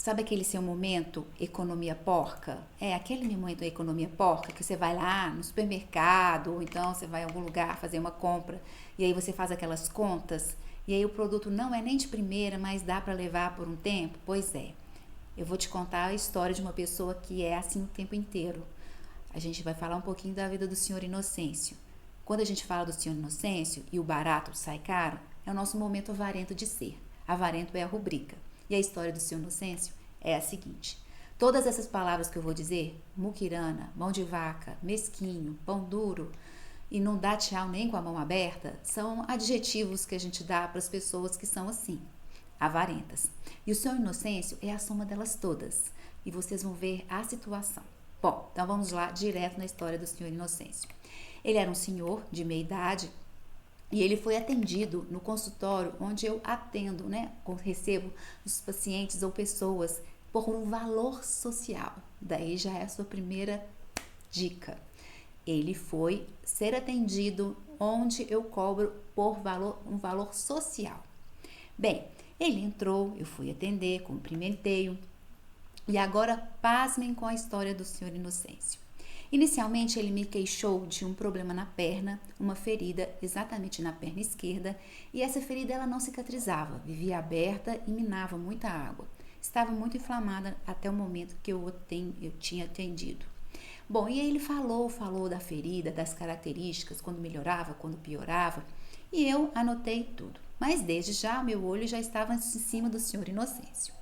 Sabe aquele seu momento economia porca? É aquele momento economia porca que você vai lá no supermercado ou então você vai em algum lugar fazer uma compra e aí você faz aquelas contas e aí o produto não é nem de primeira, mas dá para levar por um tempo? Pois é. Eu vou te contar a história de uma pessoa que é assim o tempo inteiro. A gente vai falar um pouquinho da vida do senhor Inocêncio. Quando a gente fala do senhor Inocêncio e o barato sai caro, é o nosso momento avarento de ser. Avarento é a rubrica. E a história do senhor Inocêncio é a seguinte. Todas essas palavras que eu vou dizer, muquirana, mão de vaca, mesquinho, pão duro e não dá tchau nem com a mão aberta, são adjetivos que a gente dá para as pessoas que são assim, avarentas. E o senhor Inocêncio é a soma delas todas. E vocês vão ver a situação. Bom, então vamos lá direto na história do senhor Inocêncio. Ele era um senhor de meia idade e ele foi atendido no consultório onde eu atendo, né? Recebo os pacientes ou pessoas por um valor social. Daí já é a sua primeira dica. Ele foi ser atendido onde eu cobro por um valor social. Bem, ele entrou, eu fui atender, cumprimentei-o. E agora pasmem com a história do senhor Inocêncio. Inicialmente ele me queixou de um problema na perna, uma ferida exatamente na perna esquerda, e essa ferida ela não cicatrizava, vivia aberta e minava muita água. Estava muito inflamada até o momento que eu tinha atendido. Bom, e aí ele falou da ferida, das características, quando melhorava, quando piorava, e eu anotei tudo. Mas desde já meu olho já estava em cima do senhor Inocêncio.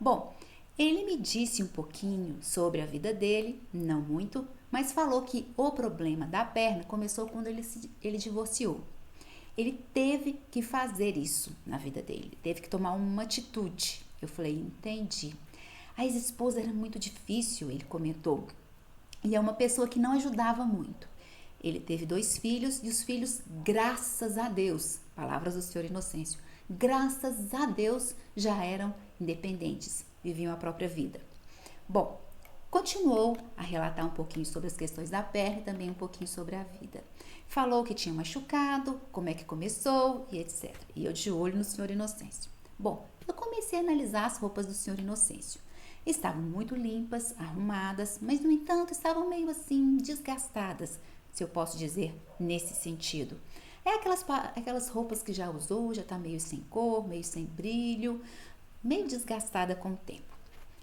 Bom, ele me disse um pouquinho sobre a vida dele, não muito, mas falou que o problema da perna começou quando ele divorciou. Ele teve que fazer isso na vida dele, teve que tomar uma atitude. Eu falei, entendi. A ex-esposa era muito difícil, ele comentou, e é uma pessoa que não ajudava muito. Ele teve 2 filhos e os filhos, graças a Deus, palavras do senhor Inocêncio, graças a Deus já eram independentes, viviam a própria vida. Bom, continuou a relatar um pouquinho sobre as questões da perna e também um pouquinho sobre a vida. Falou que tinha machucado, como é que começou e etc. E eu de olho no senhor Inocêncio. Bom, eu comecei a analisar as roupas do senhor Inocêncio. Estavam muito limpas, arrumadas, mas no entanto estavam meio assim desgastadas, se eu posso dizer nesse sentido. É aquelas roupas que já usou, já está meio sem cor, meio sem brilho, meio desgastada com o tempo.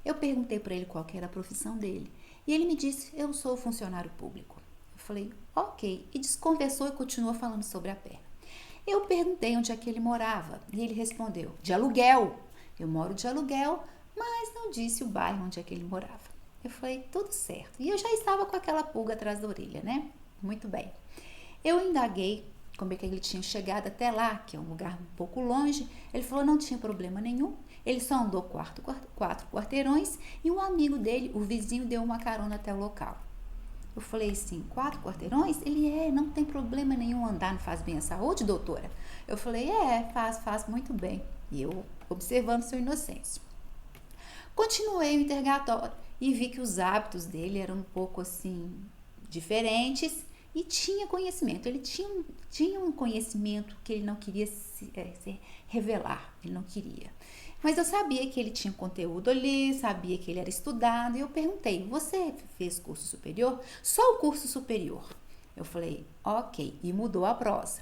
Eu perguntei para ele qual que era a profissão dele e ele me disse, eu sou funcionário público. Eu falei, ok, e desconversou e continuou falando sobre a perna. Eu perguntei onde é que ele morava e ele respondeu, de aluguel. Eu moro de aluguel, mas não disse o bairro onde é que ele morava. Eu falei, tudo certo. E eu já estava com aquela pulga atrás da orelha, né? Muito bem. Eu indaguei como é que ele tinha chegado até lá, que é um lugar um pouco longe. Ele falou, não tinha problema nenhum. Ele só andou 4 quarteirões e um amigo dele, o vizinho, deu uma carona até o local. Eu falei assim, 4 quarteirões? Ele, não tem problema nenhum andar, não faz bem à saúde, doutora? Eu falei, faz muito bem. E eu observando seu Inocêncio. Continuei o interrogatório e vi que os hábitos dele eram um pouco assim, diferentes e tinha conhecimento. Ele tinha um conhecimento que ele não queria se revelar, ele não queria. Mas eu sabia que ele tinha conteúdo ali, sabia que ele era estudado e eu perguntei, você fez curso superior? Só o curso superior. Eu falei, ok, e mudou a prosa.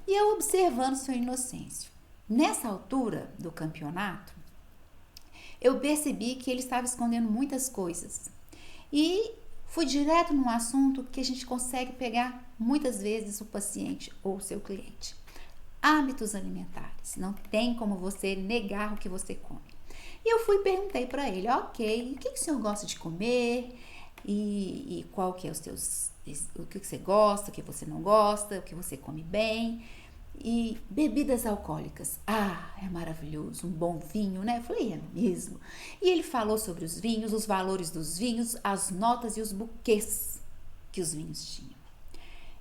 E eu observando o seu Inocêncio. Nessa altura do campeonato, eu percebi que ele estava escondendo muitas coisas. E fui direto num assunto que a gente consegue pegar muitas vezes o paciente ou o seu cliente. Hábitos alimentares. Não tem como você negar o que você come. E eu fui e perguntei para ele, ok, o que o senhor gosta de comer? E qual que é o que você gosta, o que você não gosta, o que você come bem? E bebidas alcoólicas. É maravilhoso, um bom vinho, né? Eu falei, é mesmo. E ele falou sobre os vinhos, os valores dos vinhos, as notas e os buquês que os vinhos tinham.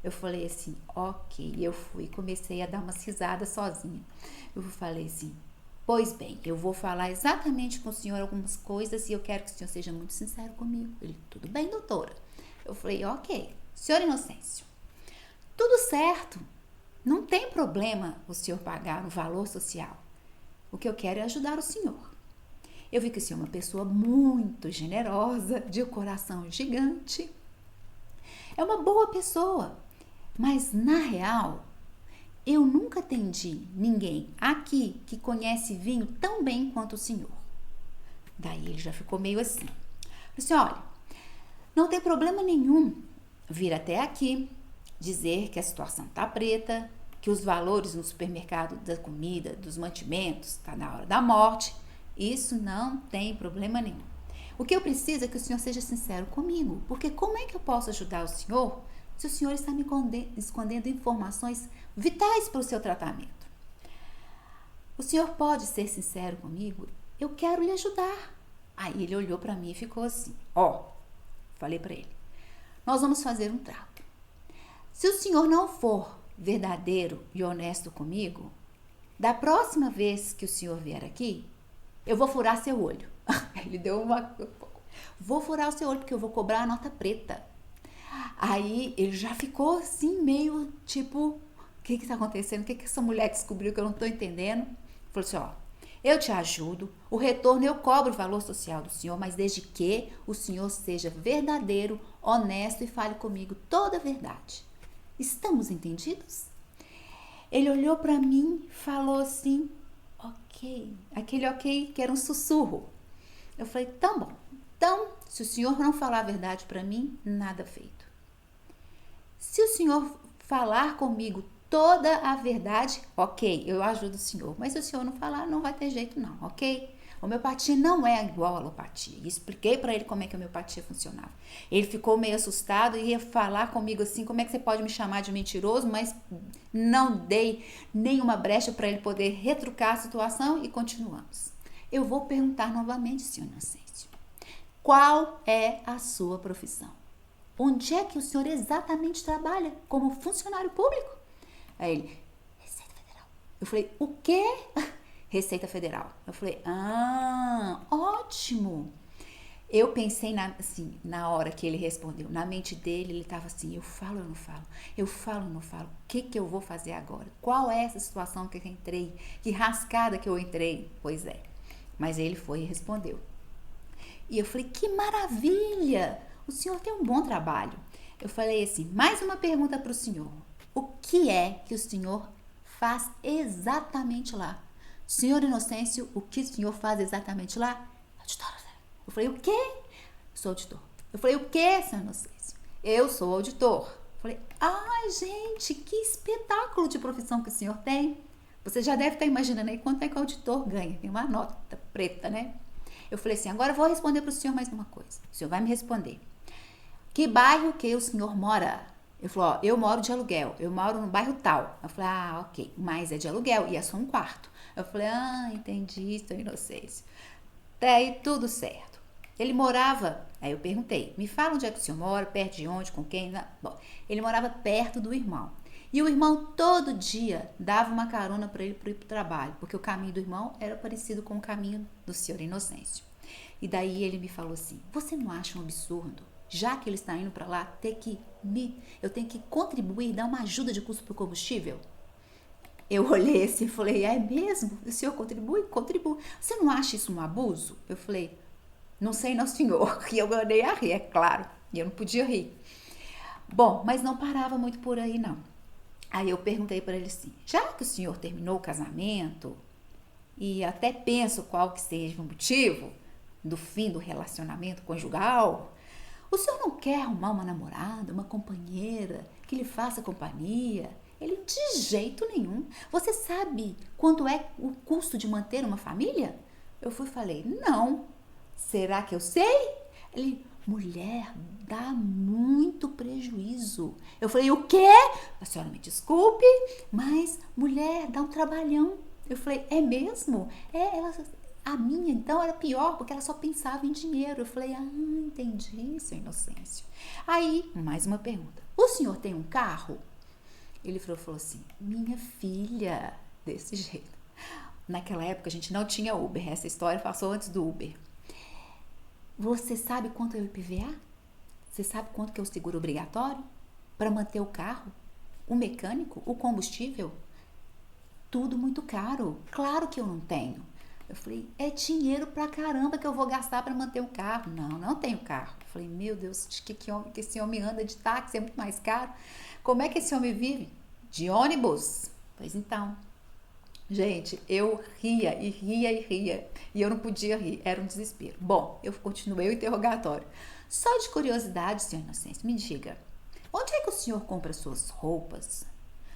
Eu falei assim, ok. Eu comecei a dar umas risadas sozinha. Eu falei assim, pois bem, eu vou falar exatamente com o senhor algumas coisas e eu quero que o senhor seja muito sincero comigo. Ele, tudo bem, doutora? Eu falei, ok. Senhor Inocêncio, tudo certo. Não tem problema o senhor pagar o valor social. O que eu quero é ajudar o senhor. Eu vi que o senhor é uma pessoa muito generosa, de um coração gigante. É uma boa pessoa, mas na real, eu nunca atendi ninguém aqui que conhece vinho tão bem quanto o senhor. Daí ele já ficou meio assim. Eu disse, olha, não tem problema nenhum vir até aqui, dizer que a situação tá preta, que os valores no supermercado da comida, dos mantimentos, tá na hora da morte. Isso não tem problema nenhum. O que eu preciso é que o senhor seja sincero comigo, porque como é que eu posso ajudar o senhor se o senhor está me escondendo informações vitais para o seu tratamento? O senhor pode ser sincero comigo? Eu quero lhe ajudar. Aí ele olhou para mim e ficou assim, falei para ele, nós vamos fazer um trato. Se o senhor não for verdadeiro e honesto comigo, da próxima vez que o senhor vier aqui, eu vou furar seu olho. Ele deu vou furar o seu olho porque eu vou cobrar a nota preta. Aí ele já ficou assim meio tipo, o que está acontecendo? O que essa mulher descobriu que eu não estou entendendo? Falou assim, eu te ajudo, o retorno eu cobro o valor social do senhor, mas desde que o senhor seja verdadeiro, honesto e fale comigo toda a verdade. Estamos entendidos? Ele olhou para mim e falou assim, ok. Aquele ok que era um sussurro. Eu falei, tá bom. Então, se o senhor não falar a verdade para mim, nada feito. Se o senhor falar comigo toda a verdade, ok, eu ajudo o senhor. Mas se o senhor não falar, não vai ter jeito não, ok? Homeopatia não é igual a alopatia. E expliquei para ele como é que a homeopatia funcionava. Ele ficou meio assustado e ia falar comigo assim, como é que você pode me chamar de mentiroso? Mas não dei nenhuma brecha para ele poder retrucar a situação e continuamos. Eu vou perguntar novamente, senhor Inocêncio. Qual é a sua profissão? Onde é que o senhor exatamente trabalha como funcionário público? Aí ele, Receita Federal. Eu falei, o quê? Receita Federal. Eu falei, ótimo. Eu pensei na hora que ele respondeu, na mente dele, ele estava assim, eu falo ou não falo? Eu falo ou não falo? O que eu vou fazer agora? Qual é essa situação que eu entrei? Que rascada que eu entrei? Pois é. Mas ele foi e respondeu. E eu falei, que maravilha! O senhor tem um bom trabalho. Eu falei assim, mais uma pergunta para o senhor. O que é que o senhor faz exatamente lá? Senhor Inocêncio, o que o senhor faz exatamente lá? Auditor. Eu falei, o quê? Eu sou auditor. Eu falei, o quê, senhor Inocêncio? Eu sou auditor. Eu falei, ai, gente, que espetáculo de profissão que o senhor tem. Você já deve estar imaginando aí quanto é que o auditor ganha. Tem uma nota preta, né? Eu falei assim, agora eu vou responder para o senhor mais uma coisa. O senhor vai me responder. Que bairro que o senhor mora? Ele falou, eu moro de aluguel. Eu moro no bairro tal. Eu falei, ok. Mas é de aluguel e é só um quarto. Eu falei, entendi, senhor Inocêncio. Até aí tudo certo. Ele morava, aí eu perguntei, me fala onde é que o senhor mora, perto de onde, com quem? Bom, ele morava perto do irmão. E o irmão todo dia dava uma carona para ele ir para o trabalho, porque o caminho do irmão era parecido com o caminho do senhor Inocêncio. E daí ele me falou assim, você não acha um absurdo, já que ele está indo para lá, eu tenho que contribuir, dar uma ajuda de custo para o combustível? Eu olhei assim e falei, é mesmo? O senhor contribui? Contribui. Você não acha isso um abuso? Eu falei, não sei não, senhor. E eu andei a rir, é claro. E eu não podia rir. Bom, mas não parava muito por aí, não. Aí eu perguntei para ele assim, já que o senhor terminou o casamento, e até penso qual que seja o motivo do fim do relacionamento conjugal, o senhor não quer arrumar uma namorada, uma companheira, que lhe faça companhia? Ele, de jeito nenhum. Você sabe quanto é o custo de manter uma família? Eu fui e falei, não. Será que eu sei? Ele, mulher, dá muito prejuízo. Eu falei, o quê? A senhora me desculpe, mas mulher, dá um trabalhão. Eu falei, é mesmo? A minha, então, era pior, porque ela só pensava em dinheiro. Eu falei, entendi, seu Inocêncio. Aí, mais uma pergunta. O senhor tem um carro? Ele falou assim, minha filha, desse jeito. Naquela época a gente não tinha Uber, essa história passou antes do Uber. Você sabe quanto é o IPVA? Você sabe quanto que é o seguro obrigatório? Para manter o carro, o mecânico, o combustível? Tudo muito caro. Claro que eu não tenho. Eu falei, é dinheiro pra caramba que eu vou gastar pra manter o carro. Não tenho carro. Eu falei, meu Deus, que esse homem anda de táxi, é muito mais caro. Como é que esse homem vive? De ônibus. Pois então, gente, eu ria e ria e ria. E eu não podia rir, era um desespero. Bom, eu continuei o interrogatório. Só de curiosidade, senhor Inocêncio, me diga, onde é que o senhor compra suas roupas?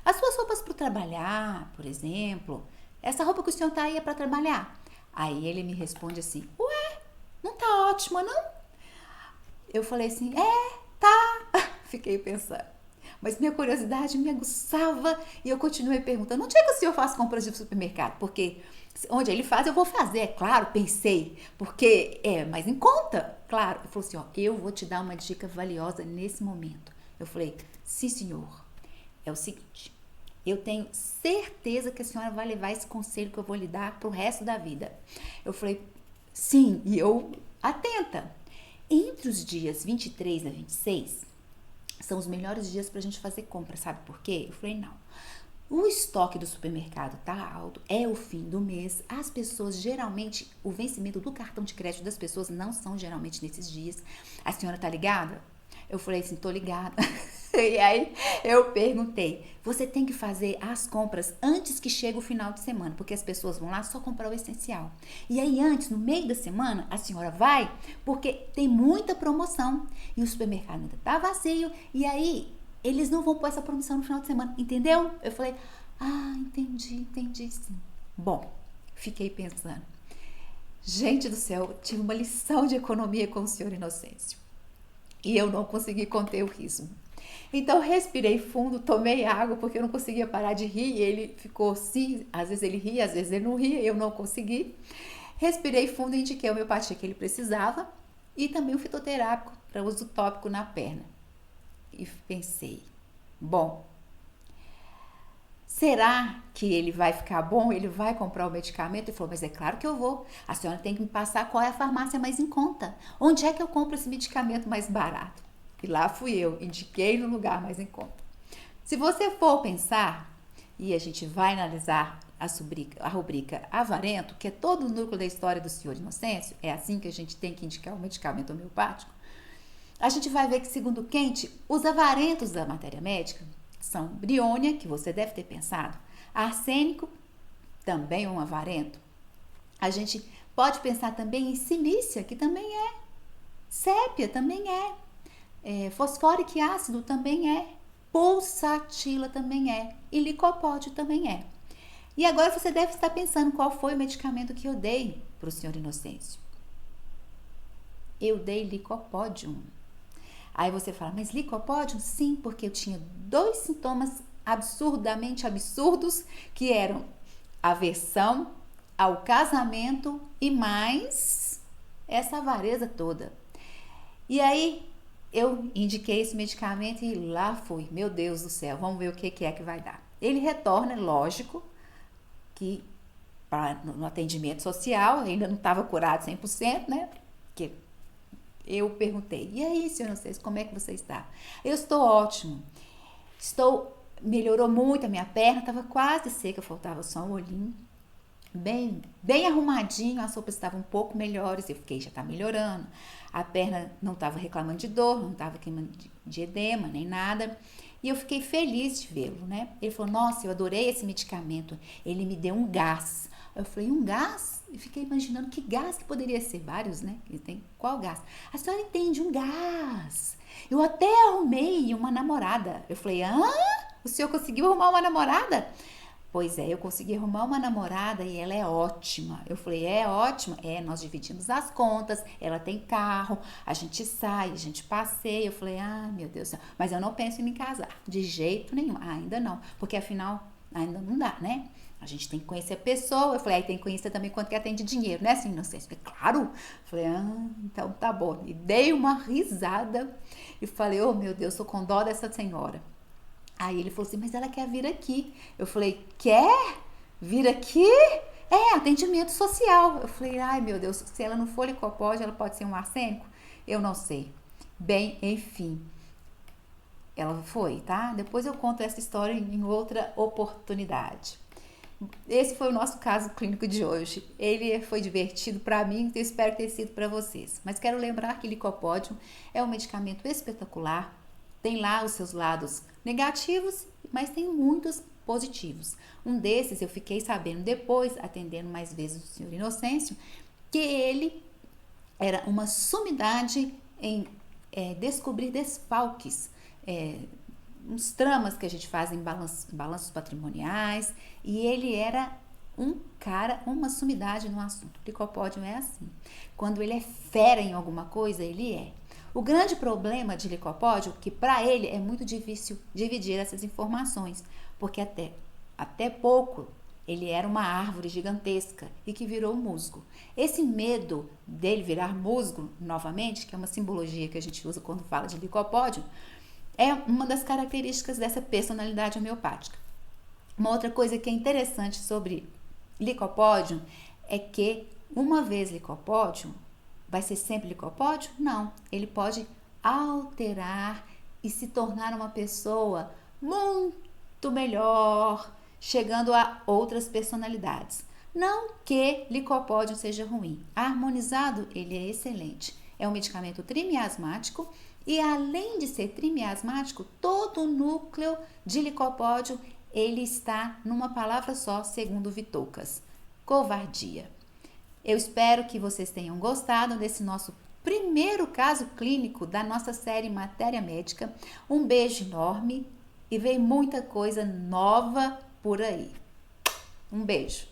As suas roupas para trabalhar, por exemplo. Essa roupa que o senhor tá aí é para trabalhar. Aí ele me responde assim, ué, não tá ótima, não? Eu falei assim, tá. Fiquei pensando. Mas minha curiosidade me aguçava e eu continuei perguntando, onde é que o senhor faz compras de supermercado? Porque onde ele faz, eu vou fazer, é claro, pensei. Porque é mais em conta, claro. Ele falou assim, ó, eu vou te dar uma dica valiosa nesse momento. Eu falei, sim, senhor. É o seguinte, eu tenho certeza que a senhora vai levar esse conselho que eu vou lhe dar pro resto da vida. Eu falei, sim, e eu atenta. Entre os dias 23 a 26, são os melhores dias pra gente fazer compra, sabe por quê? Eu falei, não. O estoque do supermercado tá alto, é o fim do mês. As pessoas, geralmente, o vencimento do cartão de crédito das pessoas não são geralmente nesses dias. A senhora tá ligada? Eu falei assim, tô ligada. E aí eu perguntei, você tem que fazer as compras antes que chegue o final de semana, porque as pessoas vão lá só comprar o essencial. E aí antes, no meio da semana, a senhora vai, porque tem muita promoção e o supermercado ainda tá vazio, e aí eles não vão pôr essa promoção no final de semana, entendeu? Eu falei, entendi sim. Bom, fiquei pensando, gente do céu, tive uma lição de economia com o senhor Inocêncio. E eu não consegui conter o riso. Então respirei fundo, tomei água porque eu não conseguia parar de rir. E ele ficou assim, às vezes ele ria, às vezes ele não ria, eu não consegui. Respirei fundo e indiquei a homeopatia que ele precisava e também o fitoterápico para uso tópico na perna. E pensei, bom, será que ele vai ficar bom? Ele vai comprar o medicamento? Ele falou, mas é claro que eu vou. A senhora tem que me passar qual é a farmácia mais em conta. Onde é que eu compro esse medicamento mais barato? E lá fui eu, indiquei no lugar mais em conta. Se você for pensar, e a gente vai analisar a rubrica avarento, que é todo o núcleo da história do senhor Inocêncio, é assim que a gente tem que indicar o medicamento homeopático, a gente vai ver que, segundo Quente, os avarentos da matéria médica são briônia, que você deve ter pensado, arsênico, também um avarento. A gente pode pensar também em silícia, que também é, sépia também é, fosfórico ácido também é, pulsatila também é, e licopódio também é. E agora você deve estar pensando qual foi o medicamento que eu dei para o senhor Inocêncio. Eu dei licopódium. Aí você fala, mas licopódium? Sim, porque eu tinha 2 sintomas absurdamente absurdos, que eram aversão ao casamento e mais essa avareza toda. E aí eu indiquei esse medicamento e lá fui. Meu Deus do céu, vamos ver o que é que vai dar. Ele retorna, lógico, que no atendimento social, ainda não estava curado 100%, né? Porque eu perguntei, e aí, senhor Inocêncio, como é que você está? Eu estou ótimo. Melhorou muito a minha perna, estava quase seca, faltava só um olhinho. Bem arrumadinho, as roupas estavam um pouco melhores, eu fiquei, já está melhorando. A perna não estava reclamando de dor, não estava queimando de edema, nem nada. E eu fiquei feliz de vê-lo, né? Ele falou, nossa, eu adorei esse medicamento, ele me deu um gás. Eu falei, um gás? E fiquei imaginando que gás que poderia ser, vários, né? Qual gás? A senhora entende, um gás. Eu até arrumei uma namorada. Eu falei, o senhor conseguiu arrumar uma namorada? Pois é, eu consegui arrumar uma namorada e ela é ótima. Eu falei, é ótima? É, nós dividimos as contas, ela tem carro, a gente sai, a gente passeia. Eu falei, meu Deus do céu. Mas eu não penso em me casar, de jeito nenhum, ainda não. Porque afinal, ainda não dá, né? A gente tem que conhecer a pessoa. Eu falei, aí tem que conhecer também quanto que ela tem de dinheiro, né, senhor Inocêncio? Eu falei, claro. Eu falei, então tá bom. E dei uma risada e falei, oh meu Deus, sou com dó dessa senhora. Aí ele falou assim, mas ela quer vir aqui. Eu falei, quer vir aqui? É, atendimento social. Eu falei, ai meu Deus, se ela não for licopódio, ela pode ser um arsênico? Eu não sei. Bem, enfim, ela foi, tá? Depois eu conto essa história em outra oportunidade. esse foi o nosso caso clínico de hoje. Ele foi divertido para mim, então espero ter sido para vocês. Mas quero lembrar que Licopódio é um medicamento espetacular, tem lá os seus lados negativos, mas tem muitos positivos. Um desses eu fiquei sabendo depois, atendendo mais vezes o senhor Inocêncio, que ele era uma sumidade em descobrir desfalques, uns tramas que a gente faz em balanços patrimoniais, e ele era uma sumidade no assunto. O Licopódio é assim. Quando ele é fera em alguma coisa, ele é. O grande problema de Licopódio, que para ele é muito difícil dividir essas informações, porque até pouco ele era uma árvore gigantesca e que virou musgo. Esse medo dele virar musgo novamente, que é uma simbologia que a gente usa quando fala de Licopódio, é uma das características dessa personalidade homeopática. Uma outra coisa que é interessante sobre Licopódio é que, uma vez Licopódio, vai ser sempre Licopódio? Não. Ele pode alterar e se tornar uma pessoa muito melhor, chegando a outras personalidades. Não que Licopódio seja ruim. Harmonizado, ele é excelente. É um medicamento trimiasmático e, além de ser trimiasmático, todo o núcleo de Licopódio ele está numa palavra só, segundo Vitoucas: covardia. Eu espero que vocês tenham gostado desse nosso primeiro caso clínico da nossa série Matéria Médica. Um beijo enorme e vem muita coisa nova por aí. Um beijo.